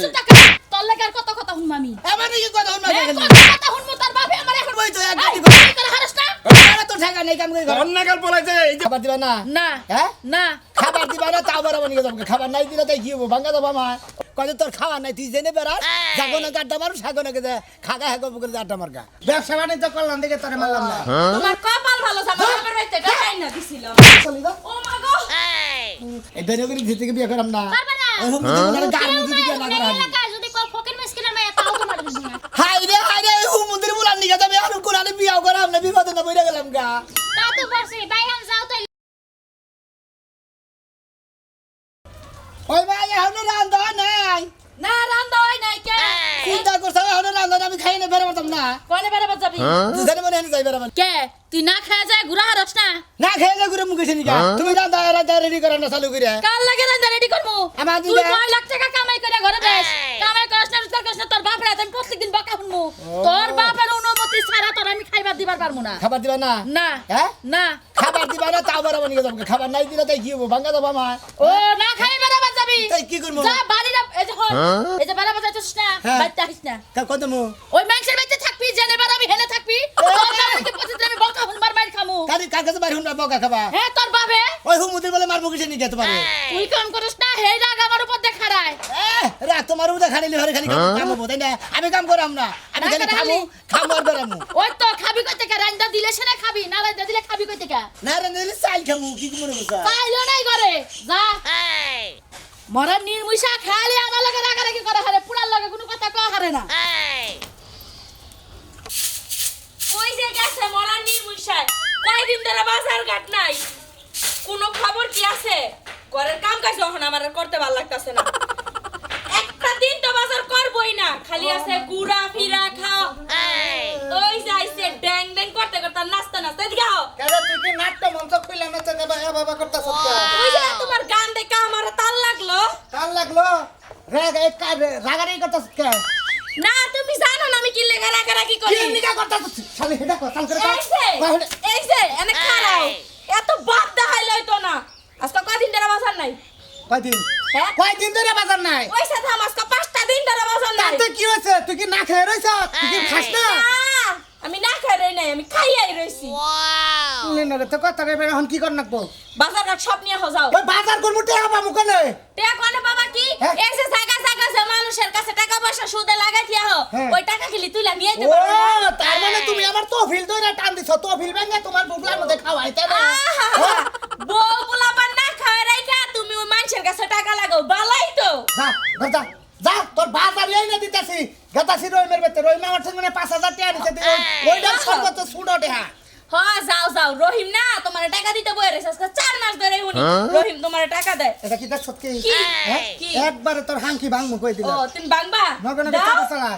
চুপ থাক তোর লাগার কত কথা হুন মামি আমার কি কথা হুন মামি কথা হুন মো তার বাপে আমার এখন ওই তো এক এই, গাড়ি তুই করে হারস না আরে তোর ঠেকা নেই কাম করে অন্যকাল পলাইছে এই যে খাবার দিবা না না হ্যাঁ না খাবার দিবা না তাও বেড়াবো নিয়ে যাবো খাবার নাই দিলে তাই কি হবো ভাঙ্গা দেবো আমার কত তোর খাওয়া নাই তুই জেনে বেড়াস জাগো না গাড্ডা মারু সাগো না গে খাগা হাগো করে আড্ডা মারগা ব্যবসা বাণিজ্য করলাম দেখে তোরে মারলাম না তোমার কপাল ভালো আমার বাপের বাড়িতে টাকাই না দিছিল চলি দাও ও মা গো এই বেরে করে দিতে বিয়ে করাম না পারবে না ওই হুম দিকে গান মুদি দিকে না করা এলাকা যদি কল ফকির মিসকিনের মেয়ে তাও তোমার দিব না হাই রে হুম মুদির বুলান নিকে যাবে আর কোরআনে বিয়ে করাম না বিপদে না বইরা গেলাম গা তা তো পারছি বাইরে যাও তো ওই ভাই এখন রান্দা নাই না রান্দা হয় নাই কে চিন্তা করছ এখন রান্দা আমি খাই না বেরে পারতাম না কোনে বেড়াবার যাবি তুই জানি মনে হয় যাই বেরে কে তুই না খায় যায় ঘুরা হারস না না খেয়ে যা ঘুরে মুখে নিকা তুমি রান্দা রেডি করা না চালু করে কাল লাগে রান্দা রেডি করমু আমার তুই দিকে 9 লাখ টাকা কামাই করে ঘরে বেশ কামাই করছ না রোজগার করছ না তোর বাপ রাত আমি প্রত্যেকদিন বকা শুনমু তোর বাপের অনুমতি ছাড়া তোর আমি খাইবার দিবার পারমু না খাবার দিবা না না হ্যাঁ না খাবার দিবা না তাও বেড়াবো নিয়ে যাবো খাবার নাই দিলে তাই কি হবো ভাঙ্গা দেবো আমার ও না খাই বেড়াবার যাবি তাই কি করবো যা বাড়িটা এই যে হল এই যে বেড়াবার যাচ্ছিস না হ্যাঁ। বাইতে আসিস না কত মু ওই মানুষের বাড়িতে থাকবি জেনে বেড়াবি হেনে থাকবি তোর বাড়িতে প্রতিদিন আমি বকা শুনবার মার খামু কার কাছে বাইরে হুন্ডা বকা খাবা হ্যাঁ তোর বাবে ওই হুমুদের বলে মারবো কিসে নিয়ে যেতে পারে তুই কাম করিস না হে রাগ আমার উপর দেখারায় রাখ তোমার উদা খালি হরে খালি কাম হবো তাই না আমি কাম করাম না আমি খালি খামু খামু আর বেড়ামু ওই তো খাবি কই থেকে রান্দা দিলে সে না খাবি না রান্দা দিলে খাবি কই থেকে না রে নিলে চাল খামু কি মনে করছ পাইলো নাই করে যা মরা নির্মুষা খালি আমার লগে রাগারাগি করে হারে পুরার লগে কোনো কথা কয় হারে না কই যে গেছে মরা নির্মুষায় কয়দিন ধরে বাজার ঘাট নাই কোনো খবর কি আছে ঘরের কাম কাজ যখন আমার আর করতে ভালো লাগতাছে না একটা দিন তো বাজার করবই না খালি আছে ঘুরা ফিরা খাও ওই যাইছে ড্যাং ড্যাং করতে করতে নাচতে নাচতে এদিকে আও কেন তুই কি নাট্য মঞ্চ কইলা না তো বাবা করতাছ ওই যে তোমার গান দেখে আমার তাল লাগলো কাল লাগলো রাগারি করতাছ কে না তুমি জানো না আমি কি লেগা রাগারাগি করি কি নিকা করতাছ শালি হেডা কাল করে এই যে এনে খারাও এত বাদ দেখাইলো তো না আজকে কয়দিন ধরে বাজার নাই কয়দিন হ্যাঁ কয়দিন ধরে বাজার নাই ওই সাথে আজকে 5টা দিন ধরে বাজার নাই তাতে কি হইছে তুই কি না খেয়ে রইছ তুই কি খাস না আমি না খাই রই নাই আমি খাইয়াই রইছি না রে তো কথা রে এখন কি কর নাকবো বাজার ঘাট সব নিয়ে যাও ওই বাজার করবো টেহা পাবো কেনে টাকা কোনে বাবা কি হ্যাঁ? এই যে জায়গা জায়গা যে মানুষের কাছে টাকা পয়সা সুদে লাগাই দিয়া হো হ্যাঁ। ওই টাকা খেলি তুইলা নিয়ে ও যেতে পারো না? তার মানে তুমি আমার তহবিল ধরে টান দিছো তহবিল ভেঙে তোমার বুবলার মধ্যে খাওয়াইতে না আহা, বউ পোলাপান না খায় রাইখা তুমি ওই মানুষের কাছে টাকা লাগাও বালাই তো যা ঘর যা যা তোর বাজার এই না দিতাছি গতাছি রইমের বেতে রইমে আমার সঙ্গে 5000 টাকা দিতে দিও ওইটা সর্বোচ্চ সুড়ো টেহা হ্যাঁ যাও যাও রহিম না তোমার টাকা দিতে বই রেছে আজকে 4 মাস ধরে উনি রহিম তোমার টাকা দেয় এটা কি দেখ সত্যি কি? হ্যাঁ? কি? একবারে তোর হাঙ্কি ভাঙমু কই ও দিলা তুমি বাংবা নগনে দাও, বেচা চালা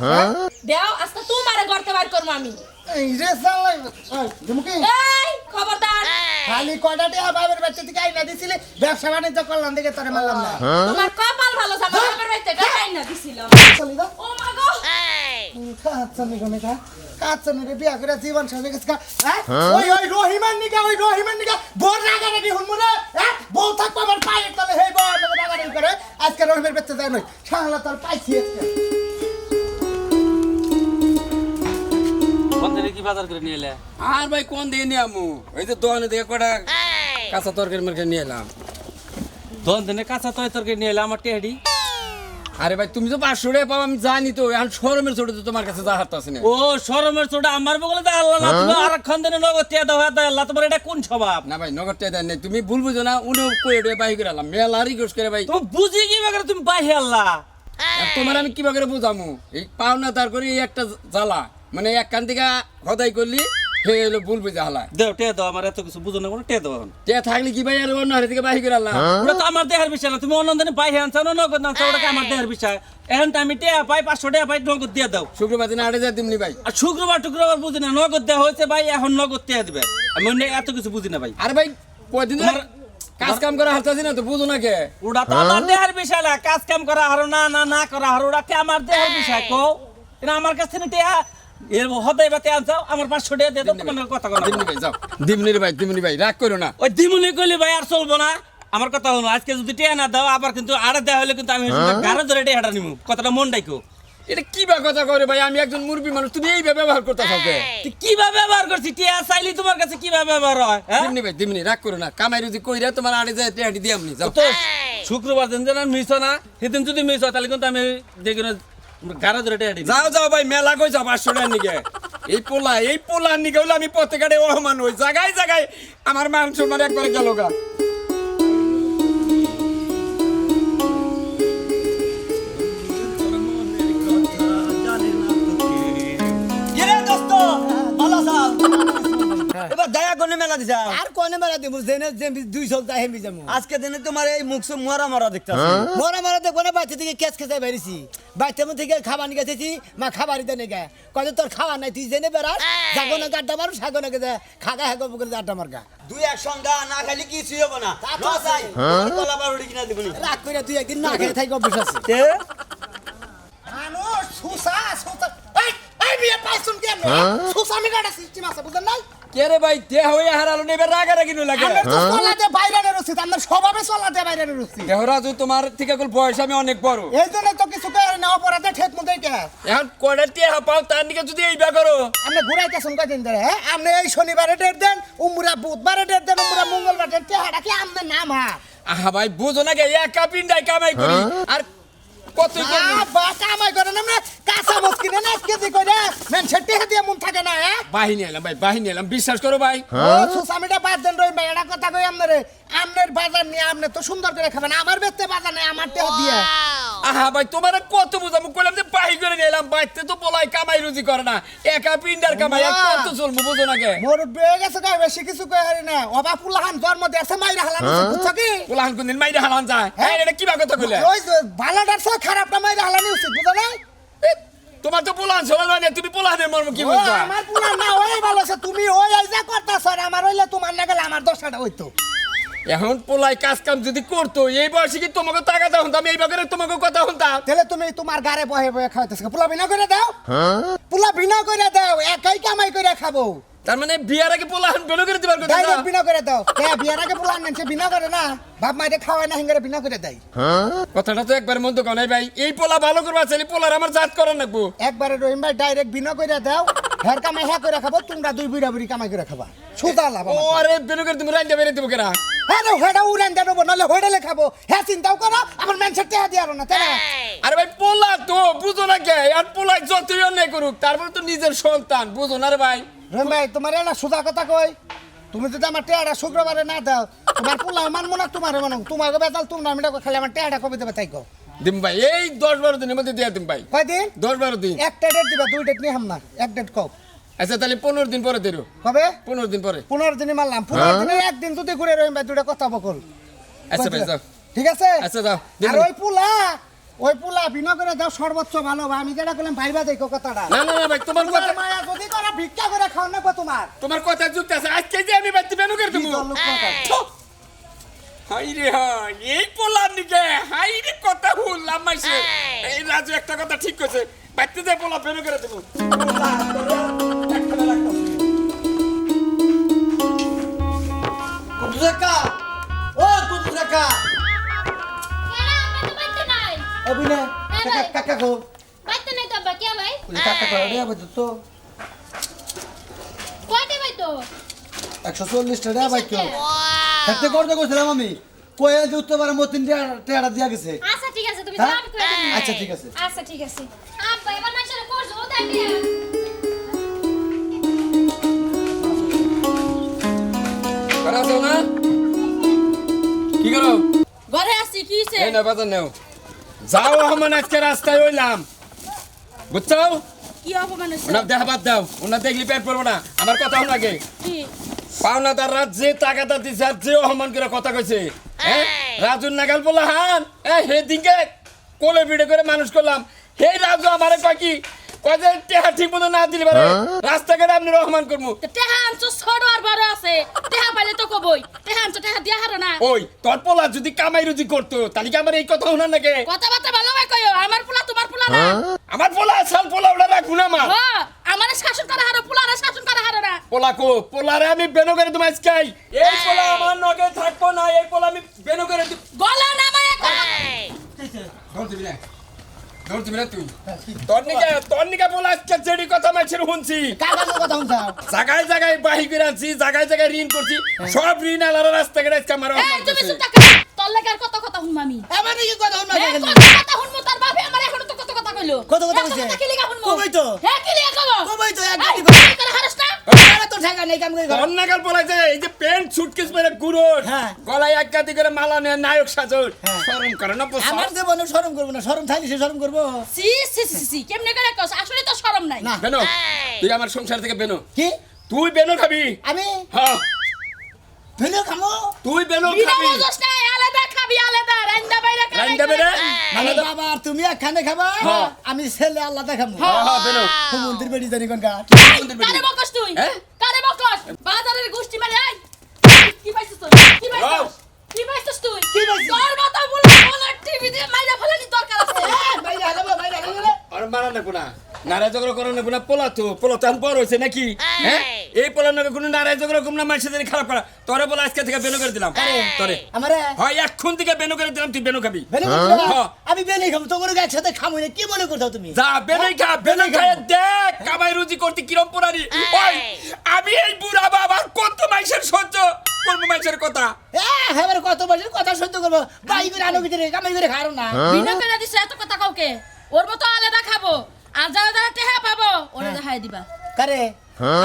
দাও আজকে তোমারে গর্তে বার করবো আমি এই রে চালাই ওই দিমুকি এই খবরদার খালি কয়টা টাকা বাবার বাচ্চা থেকে আইনা দিছিলে ব্যবসা বাণিজ্য করলাম দেখে তোরে মারলাম না তোমার কপাল ভালো আমার বাবার বাড়িতে টাকাই না দিছিল চলি দাও ও মা গো কাচ্চা নিগো নেকা কাচ্চা নিগে বিয়া করে জীবন সাথে গেছে হ্যাঁ ওই রহিমান নিগা বোর রাগারাগি হুনমু রে হ্যাঁ বউ থাকবো আমার পায়ের তলে হেই বউ রাগারাগি করে আজকে রহিমের বেচতে যায় নই শালা তোর পাইছি আজকে কোন দিনে কি বাজার করে নিয়ে এলে? আর ভাই কোন দিয়ে নিয়ে আমু ওই যে দোকানে দেখে কটা কাঁচা তরকারি মার্কে নিয়ে এলাম দোন দিনে কাঁচা তরকারি নিয়ে এলে আমার টেহাডি। আরে ভাই তুমি তো 500 টাকা পাও আমি জানি তো এখন শোরুমের ছোট তো তোমার কাছে যা হাত আছে না ও শরমের ছোট আমার বগলে তো আল্লাহ না তুমি আরেকক্ষণ দিনে নগদ টিয়া দাও হাত আল্লাহ তোমার এটা কোন স্বভাব? না ভাই নগদ টাকা দেন নাই তুমি ভুল বুঝো না উনি কই এটা বাহি করে আলাম মেলা রিকোয়েস্ট করে ভাই তুমি বুঝি কি বাগরে তুমি বাহি আল্লাহ আর তোমার আমি কিভাবে করে বুঝামু এই পাওনা তার করে এই একটা জ্বালা মানে এক কান থেকে হদাই করলি হে হলো ভুল বুঝা হালা দেও টিয়া দাও আমার এত কিছু বুঝো না কোনো টিয়া দাও এখন। তে থাকলে কি ভাই আর অন্য হাতে থেকে বাহি করে আলাম ওটা তো আমার দেহের বিষয় না তুমি অন্য দিনে বাহি আনছো না নগদ আনছো ওটা কি আমার দেহের বিষয় এখন তো আমি টিয়া পাই 500 টাকা পাই নগদ দিয়ে দাও শুক্রবার দিন 8000 দিমনি ভাই আর শুক্রবার টুক্রবার বুঝি না নগদ দেওয়া হয়েছে ভাই এখন নগদ টিয়া দিবে আমি অন্য এত কিছু বুঝি না ভাই আরে ভাই কয়দিন তোমার- কাজ কাম করা হাত আছে না তো বুঝো না কে ওটা তো আমার দেহের বিষয় না কাজ কাম করা হারো না না না করা হারো ওটা কি আমার দেহের বিষয় কো এটা আমার কাছে না টিয়া এর হদাই বাতে আনছাও আমার 500 টাকা দিয়ে দাও তোমার কথা কথা দিমনি ভাই যাও দিমনি ভাই রাগ করো না ওই দিমুনি কইলি ভাই আর চলবো না আমার কথা হলো আজকে যদি টিয়া না দাও আবার কিন্তু আরে দেওয়া হলে কিন্তু আমি গাড়ি ধরে টিয়াটা নিবো কথাটা মন ডাইকো এটা কি বা কথা করে ভাই আমি একজন মুরব্বী মানুষ তুমি এইভাবে ব্যবহার করতেছ ওকে তুই কিভাবে ব্যবহার করছিস টিয়া চাইলি তোমার কাছে কিভাবে ব্যবহার হয় হ্যাঁ দিমনি ভাই দিমনি রাগ করো না কামাই রুজি কইরা তোমার আড়ে যায় টেহাটি দিয়ে আমনি যাও তো শুক্রবার দিন যেন মিস হয় না সেদিন যদি মিস হয় তাহলে কিন্তু আমি দেখি না গাড়ি ধরে টিয়াটি যাও যাও ভাই মেলা কই যাও 500 টাকা নিকে এই পোলা নিকে হলে আমি প্রত্যেকটা অহমান হই জায়গায় জায়গায় আমার মান সম্মান একবারে গেল গা কিরে দোস্ত ভালো আছো এবার দয়া করে মেলা দিছা আর কোনে মারা দেবো জেনে যে 200 টা হেমি যাবো আজকে দিনে তোমার এই মুখ সব মরা মরা দেখতে মরা মারা দেখো না বাচ্চা থেকে কেস খেতে বেরিয়েছি বাচ্চা মধ্যে থেকে খাবার নিয়ে গেছি মা খাবারই দেনে গে কত তোর খাওয়া নাই তুই জেনে বেড়াস যাগো না গাড্ডা মারু সাগো না গেছে খাগা হাগো বলে আড্ডা মারগা দুই এক সঙ্গা না খালি কিছু হবে না লসাই কলা বারুড়ি কিনা দিবনি রাগ করে তুই একদিন না খেয়ে থাকি অভ্যাস আছে মানুষ সুসা সুসা এই বিয়ে পাইছুন কেন সুসা আমি গাড়া সিস্টেম আছে বুঝেন নাই কে রে ভাই দেহ হইয়া হারালো নেবে রাগারাগি নই লাগে আমরা তো চলাতে বাইরে রসিদ আমরা স্বভাবে চলাতে বাইরে রসিদ দেহরাজু তোমার থেকে কল বয়স আমি অনেক বড় এই জন্য তো কিছু করে না অপরাধে ঠেক মধ্যে কে এখন কয়টা টেহা পাও তার নিকে যদি এইবা করো আপনি ঘুরাইতেছেন কয়দিন ধরে হ্যাঁ আপনি এই শনিবারে ডেট দেন উমরা বুধবারে ডেট দেন উমরা মঙ্গলবার ডেট টেহাটা কি আপনার নাম হ্যাঁ আহা ভাই বুঝো না গে একা পিন্ডাই কামাই করি আর কত করবি বাটা আমায় করে না কাঁচা মত কিনে না কেজি করে মেন ছেটে দিয়ে মন থাকে না হ্যাঁ বাহিনী এলাম ভাই বাহিনী এলাম বিশ্বাস করো ভাই ও সুসামিটা বাদ দেন রই ভাই এটা কথা কই আপনারে আমনের বাজার নিয়ে আপনি তো সুন্দর করে খাবেন আমার বেতে বাজার নেই আমার টেহ দিয়ে আহা ভাই তোমার কত বুঝামু কইলাম যে বাহি করে নিলাম বাইতে তো বলাই কামাই রুজি করে না একা পিন্ডার কামাই আর কত চলবো বুঝো না গে মোর বেয়ে গেছে গায় বেশি কিছু কই হারি না অবা পুলাহান জন্ম দেশে মাইরা হালান বুঝছো কি পোলাহান কোনদিন মাইরে হালান যায় হ্যাঁ এটা কি বা কথা কইলে ওই ভালোটার সে খারাপটা মাইরা হালানি উচিত বুঝো না তোমার তো পোলাহান চলে না তুমি পোলাহানের মর্ম কি ও, বুঝছো আমার পুলা না ওই ভালো আছে তুমি ওই এই যে করতাছ আর আমার হইলে তোমার না গেলে আমার দশটা হইতো এখন পোলাই কাজ কাম যদি করতো এই বয়সে কি তোমাকে টাকা দাও আমি এই বাগের তোমাকে কথা শুনতাম তাহলে তুমি তোমার গারে বহে বহে খাওয়াইতেছ পোলা বিনা করে দাও পোলা বিনা করে দাও একাই কামাই করে খাবো তার মানে বিয়ার আগে পোলাহান বেলো করে দিবার কথা ডাইরেক্ট বিনা করে দাও হ্যাঁ বিয়ার আগে পোলা আনছে বিনা করে না বাপ মাইরে খাওয়ায় না হিঙ্গারে বিনা করে দেয় কথাটা তো একবার মন্দ কনাই ভাই এই পোলা ভালো করবা চাইলে পোলার আমার জাত করার নাকবো একবারে রহিম ভাই ডাইরেক্ট বিনা করে দাও হের কামাই হ্যাঁ করে খাবো তোমরা দুই বুড়া বুড়ি কামাই করে খাবা সুদা লাভ ও আরে বেলো করে তুমি রাইন্দা বেরে দেবো কেনা হ্যাঁ রে হেডা উড়ান দেবো নাহলে হেডালে খাবো হ্যাঁ চিন্তাও করো আমার ম্যানসের টেহা দিয়ে না তাই না আরে ভাই পোলা তো বুঝো না কে আর পোলাই যতই অন্যায় করুক তারপর তো নিজের সন্তান বুঝো না রে ভাই রহিম ভাই তোমার একটা সুদা কথা কই তুমি যদি আমার টেহাটা শুক্রবারে না দাও তোমার পোলা মানবো না তোমার মানো তোমাকে বেতাল তুমি আমি খালি আমার টেহাটা কবে দেবে তাই কো দিম ভাই এই 10-12 দিনের মধ্যে দিয়ে দিম ভাই কয়দিন 10-12 দিন একটা ডেট দিবা দুই ডেট নিয়ে হাম না এক ডেট কও আচ্ছা তাহলে 15 দিন পরে দেরো কবে 15 দিন পরে 15 দিনে মারলাম 15 দিনে একদিন যদি ঘুরে রহিম ভাই দুইটা কথা বকল আচ্ছা ভাই যাও ঠিক আছে আচ্ছা যাও আর ওই পোলা বিনা করে দাও সর্বোচ্চ ভালো আমি যেটা করলাম ভাইবা দেখো কথাটা না না না ভাই তোমার কথা তোমার মায়া যদি করে ভিক্ষা করে খাও না তোমার কথা যুক্ত আছে আজকে যে আমি বাইতে বেনু করে দেবো হাই রে হাই এই পোলার নিকে হাই রে কথা বললাম মাইছে এই রাজু একটা কথা ঠিক কইছে বাইতে যে পোলা বেনু করে দেবো কুতুরাকা ও কুতুরাকা অবিনে কাকা গো কাকা করে দেব তো 140 টাকা ভাই কেউ হাতে করতে কইছিলাম আমি কয়ে যে উত্তরবার মতিন টাকা দিয়া গেছে আচ্ছা ঠিক আছে তুমি হ্যাঁ? যাও আমি কই দিই আচ্ছা ঠিক আছে আচ্ছা ঠিক আছে আব্বা এবার মাইশারে করছো ও তাই দিয়া করাছো না কি করো ঘরে আসছি কি হইছে এই না বাজার নাও যাও আমরা আজকে রাস্তায় হইলাম বুঝছো কি অপমান হইছে ওনা দেখা বাদ দাও ওনা দেখলি পেট পড়বো না আমার কথা হল আগে কি পাওনা তার রাত যে টাকাটা দিছে আর যে অহমান করে কথা কইছে হ্যাঁ রাজুর নাগাল বলা হান হে দিকে কোলে ভিড়ে করে মানুষ করলাম হে রাজু আমারে কয় কি কয় যে টেহা ঠিক মতো না দিলে পারে রাস্তাঘাটে আপনি রহমান করবো টেহা আনছো ছোট আর বড় আছে টেহা পাইলে তো কবই টেহা আনছো টেহা দিয়া হারো না ওই তোর পোলা যদি কামাই রুজি করতো তাহলে কি আমার এই কথা শোনার নাকি কথাবার্তা ভালো ভাই কইও আমার পোলা তোমার পোলা না আমার পোলা সাল পোলা ওটা রাখবো না মা ও আমারে শাসন করা হারো পোলারে শাসন করা হারো না পোলা কো পোলারে আমি বেনো করে তোমার আজকাই এই পোলা আমার নগে থাকবো না এই পোলা আমি বেনো করে গলা নামায় ধর দিবি না তুই তোর নিকা বলা আজকে যেটি কথা মাইছেন শুনছি কাগজের কথা শুনছাও জায়গায় জায়গায় বাহি করে আনছি জায়গায় জায়গায় ঋণ করছি সব ঋণ আলাদা রাস্তাঘাটে আজকে আমার এই তুমি চুপ থাক তোর লাগার কত কথা শুন মামি আমার নাকি কথা শুনবা হ্যাঁ, গেলি কত কথা শুনমু তোর বাপে আমার এখনো তো কত কথা কইলো কত কথা এত কইছে? কি লিগা শুনমু কই তো? হ্যাঁ কি লিগা কব কই তো? এক এই, গাড়ি তুই করে হারাস না আরে তোর ঠেকা নেই কাম করে তোর নাগাল বলা যায় এই যে প্যান্ট সুটকেস পরে গুরুর হ্যাঁ। গলায় এক গাদি করে মালা নিয়ে নায়ক সাজর হ্যাঁ। শরম করে না পোষা আমার জীবনে শরম করবো না শরম থাকলে সে শরম করবো সি সি সি সি কেমনে করে কস আসলে তো শরম নাই না বেনো তুই আমার সংসার থেকে বেনো কি তুই বেনো খাবি আমি হ্যাঁ ভেলো খামো তুই বেনো বিনা খাবি মজস না আলাদা খাবি আলাদা রান্দা বাইরে খাবি রান্দা বাইরে? মানে বাবা আর তুমি একখানে খাবা হ্যাঁ। আমি ছেলে আল্লাহ দেখাবো হ্যাঁ বেনো মন্দির বেড়ি জানি কোন গা কারে বকস তুই হ্যাঁ? কারে বকস বাজারের গোষ্ঠী মানে আই কি পাইছিস তুই কি রাও। পাইছিস কি পাইছিস তুই কি পাইছি? তোর কথা বল বল টিভি দিয়ে মাইরা ফেলানি দরকার আছে বাইরে হালাবো বাইরে হালাবো আর মারা না কোনা নারায় ঝগড়া করো না কোনা পোলা তো বড় হয়েছে নাকি হ্যাঁ এই পোলার নাকি কোনো নারায় ঝগড়া কম না মানুষের খারাপ করা তোরে বলে আজকে থেকে বেনো করে দিলাম তোরে আমারে হয় এখন থেকে বেনো করে দিলাম তুই বেনো খাবি বেলে হ্যাঁ। আমি বেলে খাবো তো করে একসাথে খামো না কি মনে করছো তুমি যা বেনোই খা বেনো খায় দেখ কামাই রুজি করতে কিরম পোড়ারি ওই আমি এই বুড়া বাবার কত মাইসের সহ্য করবো মাইসের কথা হ্যাঁ কত বছর কথা সহ্য করবো বাই করে আনো ভিতরে কামাই করে খারো না বিনা করে দিছ এত কথা কাউকে ওর মতো আলাদা খাবো আর যারা যারা টেহা পাবো ওরে দেখাই দিবা কারে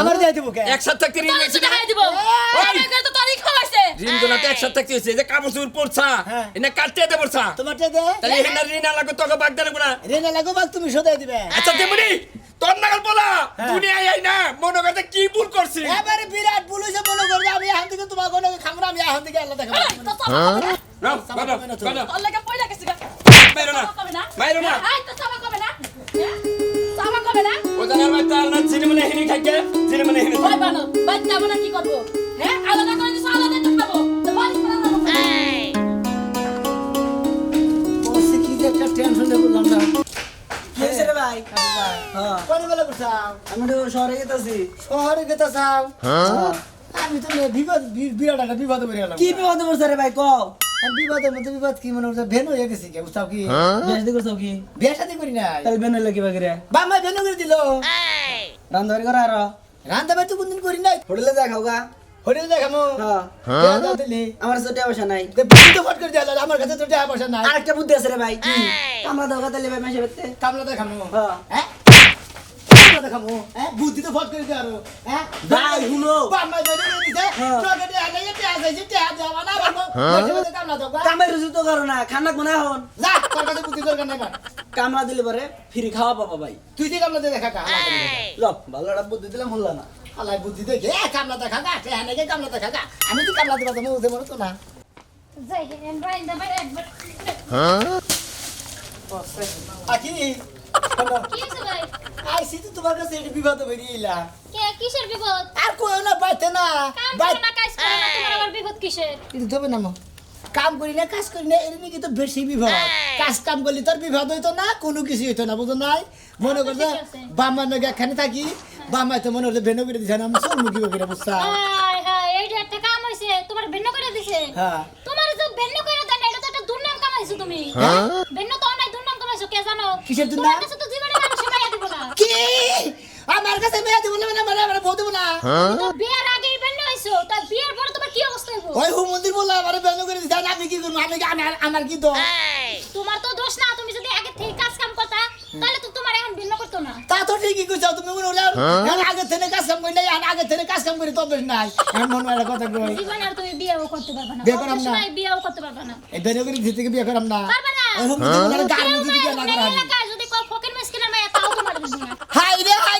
আমার দিয়ে দিব কে একসাথে থাকতে ঋণ তোরে হয়েছে তো না? দেখাই দিব ওই! আমার কাছে তো তোরই খাওয়াইছে ঋণ গুলা তো একসাথে থাকতে হয়েছে যে কাপড় চোপড় পড়ছা হ্যাঁ। এনে কাটতে যেতে পড়ছা তোমার দিয়ে দে তাহলে এখানে ঋণ আলাগো তোকে বাগ দেবে না রেনা লাগো বাক তুমি সদাই দিবে আচ্ছা তেমনি তোর নাগাল বলা হ্যাঁ। দুনিয়ায় আই না মনে করতে কি ভুল করছি এবারে বিরাট ভুল হয়েছে মনে করবে আমি এখন থেকে তোমার কোনো খামরা আমি এখন থেকে আল্লাহ দেখাবো এই, তো চাপা কবে না? নাও, সাবা বানো, কবে না তো? বানো। তোর লাগা পয়লা গেছে গা। মাইরো না, চাপা কবে না? মাইরো না। এই, তো চাপা কবে না? হ্যাঁ? চাপা কবে না? ও জানার ভাই তার না চিনি মানে হিনি খাইকে চিনি মানে হিনি ওই বানো, বাদ যাবো না কি করবো? হ্যাঁ? আলাদা করে দিছো, আলাদা তো খাবো। তো বাড়ি করে আনো। বসে কি যে একটা টেনশন দেবো জানতাম কি হয়েছে রে ভাই? হ্যাঁ, কোন বেলা করছাও আমি তো শহরে গেতেছি। শহরে গেতে চাও আমি তো বিপদ বিরাট একটা বিপদ করে গেলাম কি বিপদে পড়ছে রে ভাই কও? আমি বিপদের মধ্যে বিপদ কি মনে করছে ভেন হয়ে গেছি কে বুঝতাও কি বিয়ে শাদী করছো কি? বিয়ে শাদি করি নাই তাহলে বেন হইলো কিবা করে? বাম্মা ভেন করে দিল রান্ধাবাড়ি করা আরো? রান্না বাই তো কোনদিন করি নাই হোটেলে যা খাওগা? হোটেল দেখামো হ্যাঁ, দিলি আমার কাছে টাকা পয়সা নাই। বুদ্ধি তো ফট করে দিল আমার কাছে তো টাকা পয়সা নাই আরেকটা বুদ্ধি আছে রে ভাই। কামলা দাও তাহলে ভাই মাসে বেতে। কামলা দেখামো হ্যাঁ। হ্যাঁ কামলা দেখামো হ্যাঁ বুদ্ধি তো ফট করে দিও আরো হ্যাঁ ভাই, শুনো। বাম্মা ভেন করে দিছে হ্যাঁ। চকে টাকা নাই টাকা চাইছে টাকা দেওয়া না বাবা বসে বসে কামলা দাও কামের রুজি তো করো না, খানা কোনা হন। যা তোর কাছে বুদ্ধি দরকার নাই বা কামলা দিলে পরে ফ্রি খাওয়া পাবা ভাই। তুই যে কামলা দেখা কা লো, ভালো একটা বুদ্ধি দিলাম হলো না। আলাই বুদ্ধি দেখে কামলা দেখা গা টাকা নাই কামলা দেখা গা আমি তো কামলা দিবা তো মুখে মনে তো না যাই, রান্দা বাইরে একবার। আকি শোনো, কি হয়েছে ভাই? আইসি তো তোমার কাছে একটু বিপদ বেরিয়ে এলাম কে, কিসের বিপদ? আর কইও না বাইতে না কাম বাই করো না, কাজ করো না, তোমার আবার বিপদ কিসের? কিন্তু তবে না মো। কাম করি না কাজ করি না এর নাকি তো বেশি বিপদ কাজ কাম করলে তোর বিপদ হইতো না কোনো কিছু হইতো না বুঝো নাই মনে করছে ঠিক আছে। বাম্মার নাকি একখানে থাকি বাম্মায় তো মনে হচ্ছে বেনো করে দিছে না আমি চল মুখি করে বুঝছা হায় হায়, এইটা একটা কাম হইছে, তোমার ভিন্ন করে দিছে। হ্যাঁ তোমার যে ভিন্ন করে দেন, এটা তো একটা দুর্নাম কামাইছো তুমি। ভিন্ন তো অনেক দুর্নাম কামাইছো, কে জানো? কিসের দুর্নাম? তোমার কাছে তো জীবনে মানুষে মাইয়া দিব না। কি আমার কাছে মেয়ে দিব না মানে মানে বউ দিব না তো বিয়ের আগেই ভিন্ন হইছো, তা বিয়ের পরে তোমার কি অবস্থা হইব? ওই হু মন্দির বললো আমার বেনো করে দিছে আমি কি করবো আমি আমার কি দোষ তোমার তো দোষ না, তুমি যদি আগে থেকে কাজ কাম করতা, তাহলে তো তোমার এখন ভিন্ন করতো না। তা তো ঠিকই কইছো তুমি মনে হলো আগে থেকে কাজ কাম করি নাই আগে থেকে কাজ কাম করি তো বেশ নাই আমি মনে হয় কথা কই জীবনে আর তুমি বিয়েও করতে পারবে না। বিয়ে করাম না। অবশ্যই বিয়েও করতে পারবে না। এই বেনো করে দিতে থেকে বিয়ে করাম না পারবে না। ওই হু মন্দির বললো গান কেউ মধ্যে নাই, দিকে না অনেক করা এলাকায় যদি কেউ ফকির মিসকিনের মাইয়া, তাও তোমার দিব না। হাই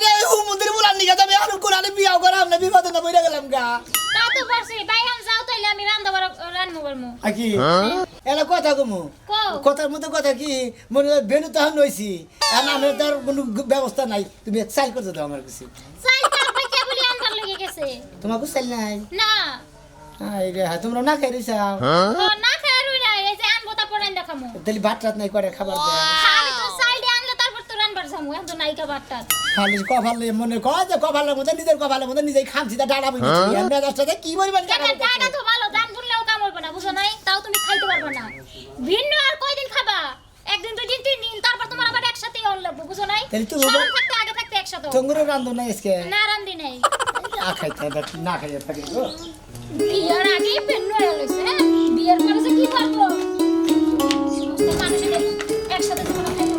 রে হু মন্দির বলার নিকে যাবে আর কোরআনে বিয়ে করাম না বিপদে না বইরা গেলাম গা তা তো পারছি, বাইহান যাও তাইলে আমি রান্না করবো। আকি এলা কথা কমু কও। কথার মধ্যে কথা কি মনে হয় বেনু তখন নইছি আর আমি তার কোনো ব্যবস্থা নাই তুমি সাইল করতে দাও আমার কাছে চাই তো আপনি কে বলি আনবার লেগে গেছে? তোমাকে সাইল নাই না। হাই রে তোমরা না খাই রিসাও ও, না খায় রুই নাই, এই যে আনবো তারপর রান্না খামু। তাহলে ভাত রাত নাই করে খাবার দেয় আমি তো সাইডে আনলে তারপর তো রান্নার যামু, এখন তো নাই খাবারটা। খালি কপালে মনে কয় যে কপালের মধ্যে নিজের কপালের মধ্যে নিজেই খামছি তা ডাড়া বুঝি মেজাজটাতে কি বলবেন দেখেন, টাকা তো ভালো, দাম বললেও কাম হইব না, বুঝো নাই? তাও তুমি খাইতে ভিন্ন আর কয়দিন খাবা একদিন দুই দিন তিন দিন তারপর তোমার আবার একসাথে অন লাগবে বুঝো নাই তাহলে তুমি সবাই থাকতে আগে থাকতে একসাথে চঙ্গুরে রান্ধো না আজকে না রান্দি নাই না খাইতে হবে না খাইতে থাকি গো বিয়ের আগে ভিন্ন হয়ে গেছে বিয়ের পরে যে কি করবো সমস্ত মানুষের একসাথে তোমরা খাইবো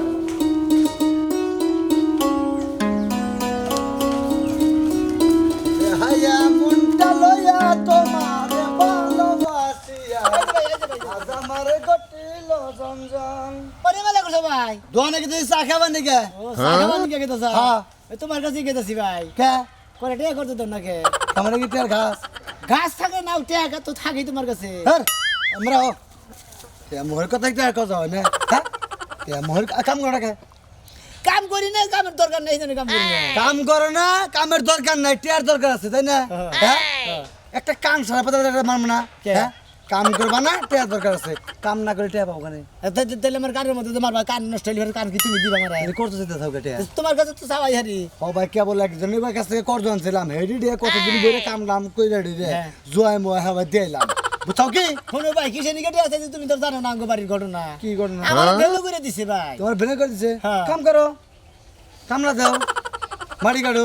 হাইয়া মনটা লইয়া তোমারে ভালোবাসিয়া আজ আমারে গটিল জঞ্জন। ওরে মেলা করছো ভাই দোয়া নাকি তুই চা খাবার নাকি? সাগাবান কে কেতাছ হ্যাঁ। তোমার কাছে কেতাছি ভাই কে? করে টিয়া করতে তো নাকি আমার নাকি টের ঘাস? ঘাস থাকে না টিয়া তো থাকি তোমার কাছে হ্যাঁ, আমরা মোহর কথা টের কথা হয় না? হ্যাঁ? মোহর কাম করে কে? কাম করি না কামের দরকার নেই জানি কাম করি না কাম করো না, কামের দরকার নাই, টের দরকার আছে তাই না? হ্যাঁ? একটা কাম সারা পাতা মারবো না, কে? হ্যাঁ? কাম করবা না, টের দরকার আছে, কাম না করে টের পাবো কেন? তাহলে আমার কানের মধ্যে তোমার কান নষ্ট হইলে কান কি তুমি দিবা আমার করতে যেতে থাকবে টের। তোমার কাছে তো চাওয়াই হারি ও ভাই কেবল একজনের কাছ থেকে কর্জ আনছিলাম, হেডি দিয়ে কতদিন ধরে কাম দাম করে রেডি রে হ্যাঁ। জয় ময় হাওয়া দিলাম, বুঝাও কি? শোনো ভাই কিসে নিকেটে আছে যে তুমি তো জানো না বাড়ির ঘটনা কি ঘটনা? আমার বেলো করে দিছে ভাই তোমার ভেনে করে দিছে, হ্যাঁ। কাম করো, কামলা দাও, মাটি কাটো,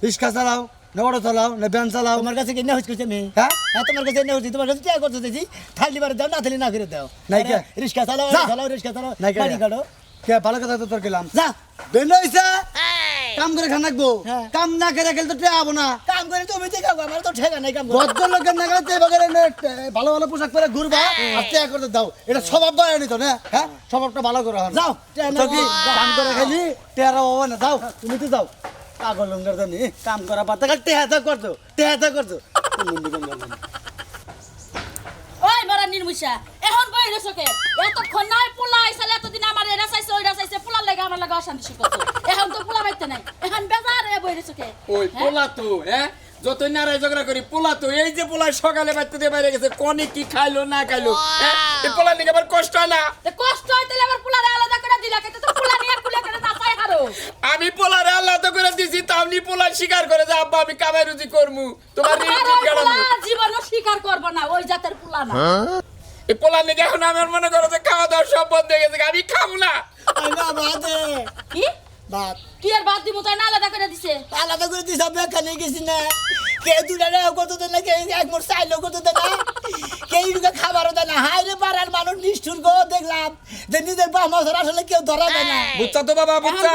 রিক্সা চালাও, না অটো চালাও, না ভ্যান চালাও, তোমার কাছে কি নেহজ করছে আমি হ্যাঁ? হ্যাঁ তোমার কাছে নেহজ তোমার কাছে টিয়া করতে দিছি থালি বারে দাও না থালি না করে দাও নাই কে? রিক্সা চালাও যা। চালাও রিক্সা চালাও নাই কে? বাড়ি কাটো কে ভালো কথা তো তোর গেলাম, যা ভেনে হইছে, কাম করে খান রাখবো, হ্যাঁ। কাম না করে গেলে তো টেয়া হবো না। কাম করে তুমি দেখাও আমার তো ঠেকা নাই কাম করে ভদ্র লোকের নাগালে বাগারে ভালো ভালো পোশাক পরে ঘুরবা আর টেয়া করতে দাও, এটা স্বভাব বাড়ায় নিত না, হ্যাঁ? স্বভাবটা ভালো করে হন। যাও টিয়া তো কি নাও। কাম করে খালি টেয়ারা হবো না, যাও তুমি তো যাও, পাগল লঙ্গার জানি কাম করা পাতা টেহাতা করতো, টেহাতা করতো। ওই মারা নির্মুষা এখন বই রেছকে এতক্ষণ নাই পোলা আইছালে এতদিন আমার এরা চাইছে ওইরা চাইছে পোলার লাগে আমার লাগে অশান্তি শিখতো এখন তো পোলা বাইতে নাই এখন বেজার এ বই রেছকে ওই পোলা তো হ্যাঁ যতই নারাই ঝগড়া করি পোলা তো এই যে পোলা সকালে বাড়তে দিয়ে বাইরে গেছে কনে কি খাইলো না খাইলো হ্যাঁ? এই পোলা নিকে আবার কষ্ট হয় না। কষ্ট হয় তাহলে আমার পোলারে আলাদা করে দিলা কিন্তু তো পোলা নিয়ে কুলে করে নাচাই হারো আমি পোলারে আলাদা করে দিছি তাও নি পোলা স্বীকার করে যে আব্বা আমি কামাই রুজি করমু তোমার ঋণ টিন কাটামু। জীবনও স্বীকার করব না ওই জাতের পোলা না এই পোলা নিকে এখন আমার মনে করো যে খাওয়া দাওয়া সব বন্ধ হয়ে গেছে আমি খাবো না। আই না বাদে কি বাদ কি আর বাদ দিব তাই না আলাদা করে দিছে আলাদা করে দিছ আমি এখানে গেছি না কে দুটা কত দেন না কে এক মোট চাইলো কত দেন না কে ইউকে খাবারও দেয় না হাই রে পাড়ার মানুষ নিষ্ঠুর গো দেখলাম যে নিজের বাপ মাছের আসলে কেউ ধরা দেয় না বুঝছা তো বাবা বুঝছা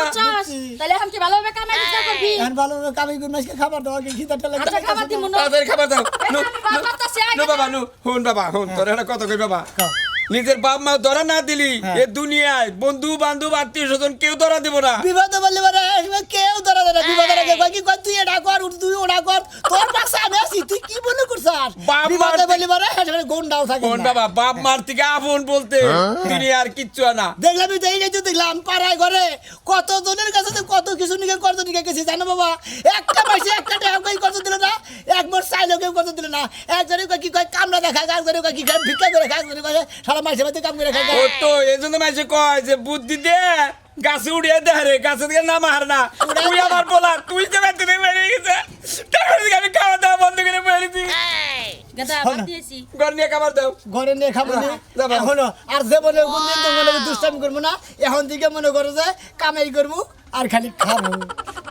তাহলে এখন কি ভালোভাবে কামাই দিতে করবি এখন ভালো কামি করে মাছকে খাবার দেওয়া কি খিদাটা লাগে আচ্ছা খাবার দিব না তাড়াতাড়ি খাবার দাও নু আমি বাবা কাছে আগে নু বাবা নু হুন বাবা হুন তোর একটা কথা কই বাবা নিজের বাপ মা ধরা না দিলি এ দুনিয়ায় বন্ধু বান্ধব আত্মীয় স্বজন কেউ ধরা দিব না। বিপদ বললে মানে কেউ ধরা দেয় না বিপদের আগে কয় কি কয় তুই এটা কর তুই ওটা কর তোর পাশে আমি আছি তুই কি মনে করছস বাপ বিপদে মার- বললে মানে সেখানে গোন্ডাও থাকে কোন না। বাবা বাপ মার থেকে আপন বলতে দুনিয়ার কিচ্ছু না। দেখলাম এই যে এই যে দেখলাম পাড়ায় ঘরে কত জনের কাছে তো কত কিছু নিকে কত নিকে গেছে জানো বাবা একটা পয়সা একটা টাকা কই কত দিল না এক মোট চাইলো কেউ কত দিল না একজনে কয় কি কয় কামলা দেখা একজনে কয় কি কয় ভিক্ষা করে খায় একজনে কয় সারা মাসে মাসে কাম করে খায় ও তো এই জন্য মাঝে কয় যে বুদ্ধি দে গাছে উড়িয়ে দে রে গাছে থেকে নাম হার না তুই আমার বলা তুই যে বাড়তে থেকে বেরিয়ে গেছে তারপরে থেকে আমি খাওয়া দাওয়া বন্ধ করে বেরিয়েছি গাদা বাদ দিয়েছি ঘর নিয়ে খাবার দাও ঘরে নিয়ে খাবো না যাবো। এখনো আর জীবনে কোনদিন তো মনে দুষ্টামি করবো না এখন থেকে মনে করো যে কামাই করবো আর খালি খাবো